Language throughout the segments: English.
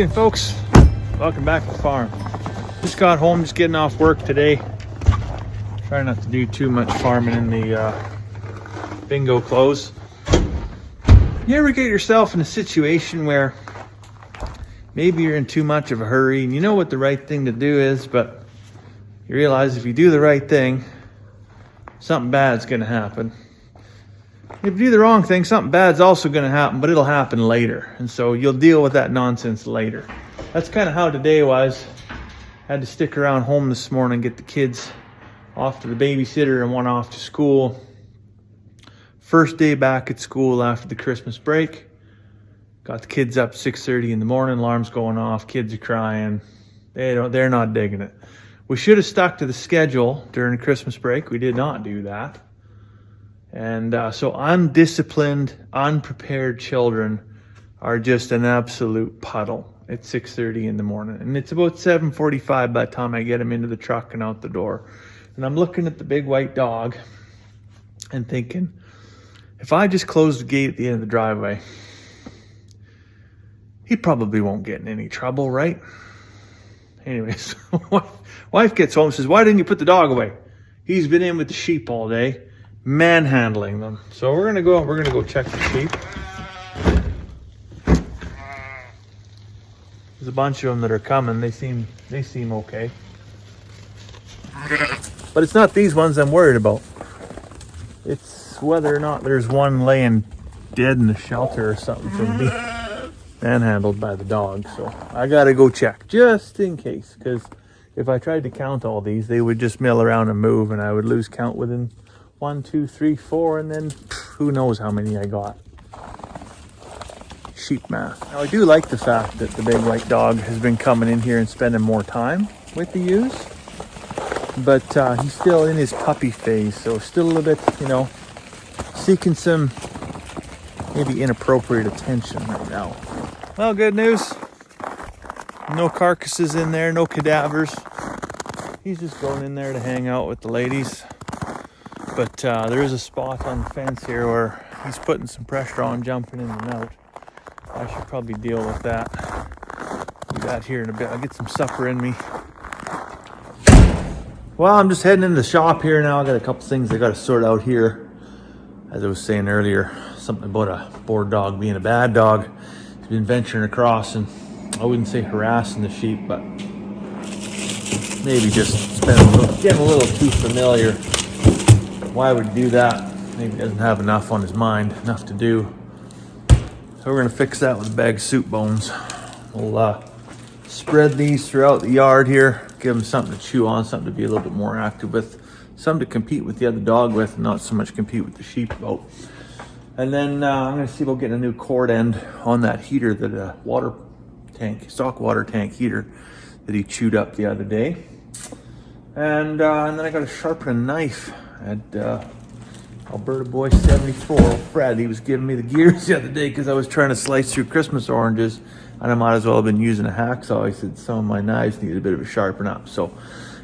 evening, folks. Welcome back to the farm. Just got home, just getting off work today. Try not to do too much farming in the bingo clothes. You ever get yourself in a situation where maybe you're in too much of a hurry and you know what the right thing to do is, but you realize if you do the right thing, something bad's going to happen. If you do the wrong thing, something bad's also going to happen, but it'll happen later. And so you'll deal with that nonsense later. That's kind of how today was. I had to stick around home this morning, get the kids off to the babysitter and one off to school. First day back at school after the Christmas break. Got the kids up 6:30 in the morning, alarms going off, kids are crying. They're not digging it. We should have stuck to the schedule during the Christmas break. We did not do that. And so undisciplined, unprepared children are just an absolute puddle at 6:30 in the morning. And it's about 7:45 by the time I get them into the truck and out the door. And I'm looking at the big white dog and thinking, if I just close the gate at the end of the driveway, he probably won't get in any trouble, right? Anyways, wife gets home and says, why didn't you put the dog away? He's been in with the sheep all day, manhandling them. So we're gonna go check the sheep. There's a bunch of them that are coming. They seem okay. But it's not these ones I'm worried about. It's whether or not there's one laying dead in the shelter or something from being manhandled by the dog. So I gotta go check just in case, because if I tried to count all these, they would just mill around and move and I would lose count within 1, 2, 3, 4, and then who knows how many I got. Sheep math. Now I do like the fact that the big white dog has been coming in here and spending more time with the ewes, but he's still in his puppy phase, so still a little bit, seeking some maybe inappropriate attention right now. Well, good news. No carcasses in there, no cadavers. He's just going in there to hang out with the ladies. But there is a spot on the fence here where he's putting some pressure on, jumping in and out. I should probably deal with that. Do that here in a bit. I'll get some supper in me. Well, I'm just heading into the shop here now. I got a couple things I got to sort out here. As I was saying earlier, something about a bored dog being a bad dog. He's been venturing across and I wouldn't say harassing the sheep, but maybe just getting a little too familiar. Why would he do that? Maybe he doesn't have enough on his mind, enough to do. So we're gonna fix that with a bag of soup bones. We'll spread these throughout the yard here, give them something to chew on, something to be a little bit more active with, something to compete with the other dog with, and not so much compete with the sheep about. And then I'm gonna see about getting a new cord end on that heater, that stock water tank heater that he chewed up the other day. And then I got to sharpen a knife at Alberta Boy 74. Fred, he was giving me the gears the other day because I was trying to slice through Christmas oranges and I might as well have been using a hacksaw. He said some of my knives need a bit of a sharpen up. So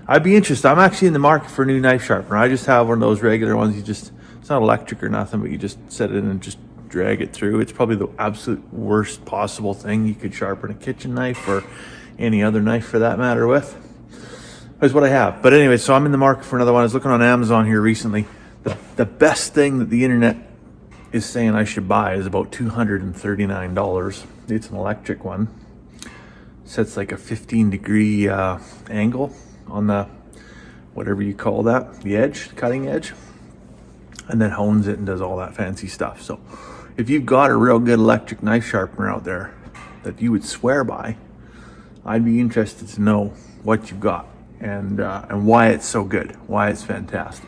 I'd be interested. I'm actually in the market for a new knife sharpener. I just have one of those regular ones. It's not electric or nothing, but you just set it in and just drag it through. It's probably the absolute worst possible thing you could sharpen a kitchen knife or any other knife for that matter with. That's what I have. But anyway, so I'm in the market for another one. I was looking on Amazon here recently. The best thing that the internet is saying I should buy is about $239. It's an electric one. Sets like a 15-degree angle on the, whatever you call that, the edge, cutting edge, and then hones it and does all that fancy stuff. So if you've got a real good electric knife sharpener out there that you would swear by, I'd be interested to know what you've got and why it's so good, why it's fantastic.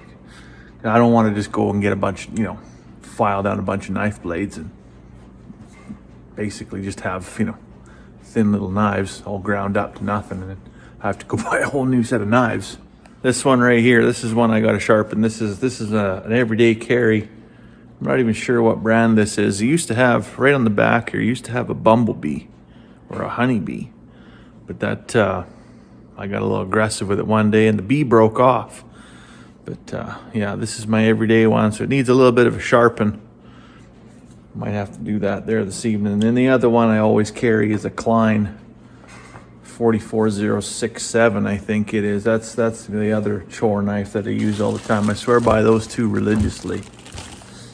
I don't want to just go and get a bunch, file down a bunch of knife blades and basically just have, thin little knives all ground up to nothing, and then I have to go buy a whole new set of knives. This one right here, this is one I got to sharpen. This is an everyday carry. I'm not even sure what brand this is. It used to have, right on the back here, used to have a bumblebee or a honeybee. But that, I got a little aggressive with it one day and the bee broke off. But yeah, this is my everyday one, so it needs a little bit of a sharpen. Might have to do that there this evening. And then the other one I always carry is a Klein 44067, I think it is. That's the other chore knife that I use all the time. I swear by those two religiously.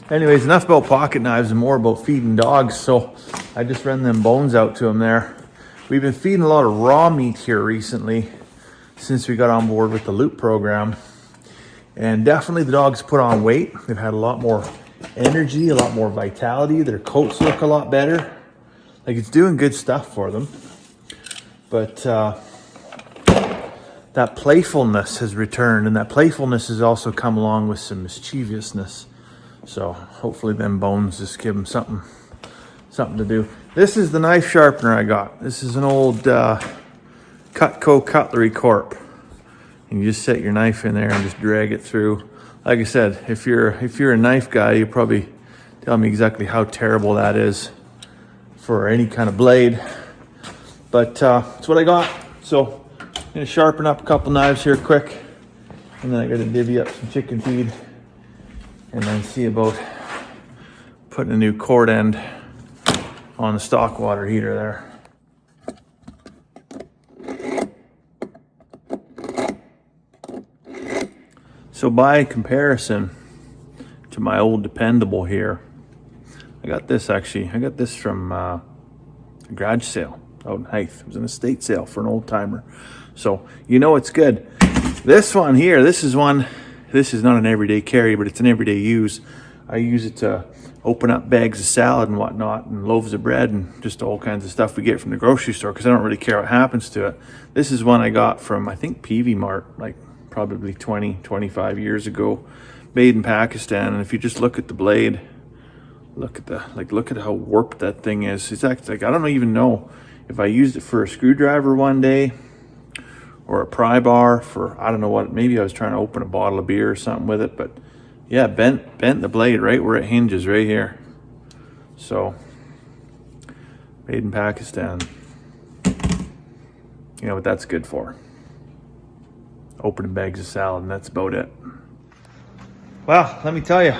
Anyways, enough about pocket knives and more about feeding dogs. So I just ran them bones out to them there. We've been feeding a lot of raw meat here recently since we got on board with the Loop program. And definitely the dogs put on weight. They've had a lot more energy, a lot more vitality. Their coats look a lot better. Like, it's doing good stuff for them. But that playfulness has returned, and that playfulness has also come along with some mischievousness. So hopefully them bones just give them something to do. This is the knife sharpener I got. This is an old Cutco Cutlery Corp. And you just set your knife in there and just drag it through. Like I said, if you're a knife guy, you probably tell me exactly how terrible that is for any kind of blade. But that's what I got. So I'm gonna sharpen up a couple knives here quick, and then I gotta divvy up some chicken feed, and then see about putting a new cord end on the stock water heater there. So by comparison to my old dependable here, I got this from a garage sale out in Hythe. It was an estate sale for an old timer. So you know it's good. This one here, this is not an everyday carry, but it's an everyday use. I use it to open up bags of salad and whatnot, and loaves of bread, and just all kinds of stuff we get from the grocery store, because I don't really care what happens to it. This is one I got from, I think, PV Mart, like probably 20-25 years ago, made in Pakistan. And if you just look at the blade, look at how warped that thing is. It's actually, like, I don't even know if I used it for a screwdriver one day or a pry bar for, I don't know what, maybe I was trying to open a bottle of beer or something with it, but yeah, bent the blade right where it hinges right here. So made in Pakistan. You know what that's good for? Opening bags of salad, and that's about it. Well, let me tell you,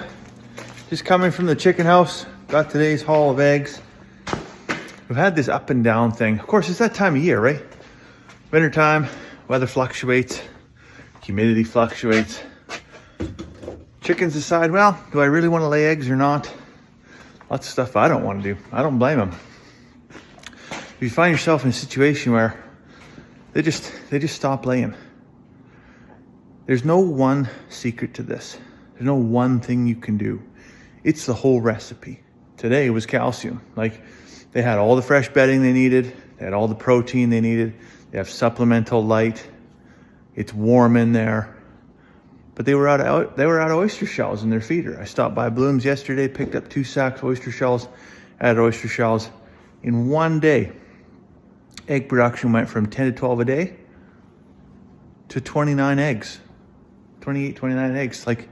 just coming from the chicken house, got today's haul of eggs. We've had this up and down thing. Of course, it's that time of year, right? Winter time, weather fluctuates, humidity fluctuates. Chickens decide, well, do I really want to lay eggs or not? Lots of stuff I don't want to do. I don't blame them. If you find yourself in a situation where they just stop laying, there's no one secret to this. There's no one thing you can do. It's the whole recipe. Today was calcium. Like, they had all the fresh bedding they needed. They had all the protein they needed. They have supplemental light. It's warm in there. But they were out of oyster shells in their feeder. I stopped by Bloom's yesterday, picked up 2 sacks of oyster shells, added oyster shells. In one day, egg production went from 10 to 12 a day to 29 eggs. 28, 29 eggs. Like,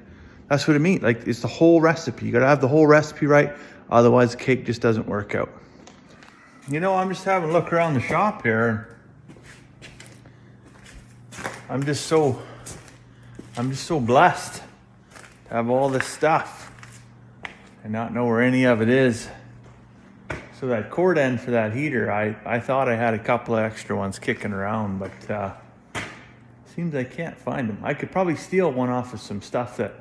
that's what it means. Like, it's the whole recipe. You gotta have the whole recipe right, otherwise the cake just doesn't work out. You know, I'm just having a look around the shop here, and I'm just so blessed to have all this stuff and not know where any of it is. So that cord end for that heater, I thought I had a couple of extra ones kicking around, but seems I can't find them. I could probably steal one off of some stuff that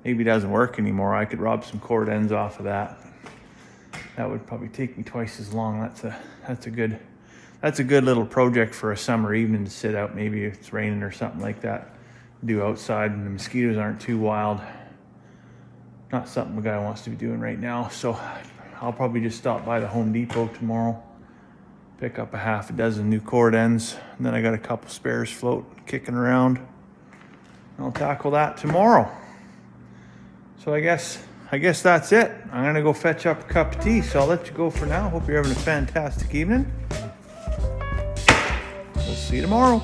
maybe doesn't work anymore. I could rob some cord ends off of that. That would probably take me twice as long. That's a good little project for a summer evening to sit out. Maybe if it's raining or something like that, do outside and the mosquitoes aren't too wild. Not something the guy wants to be doing right now. So I'll probably just stop by the Home Depot tomorrow, pick up a half a dozen new cord ends, and then I got a couple spares kicking around. I'll tackle that tomorrow. So I guess that's it. I'm gonna go fetch up a cup of tea, so I'll let you go for now. Hope you're having a fantastic evening. We'll see you tomorrow.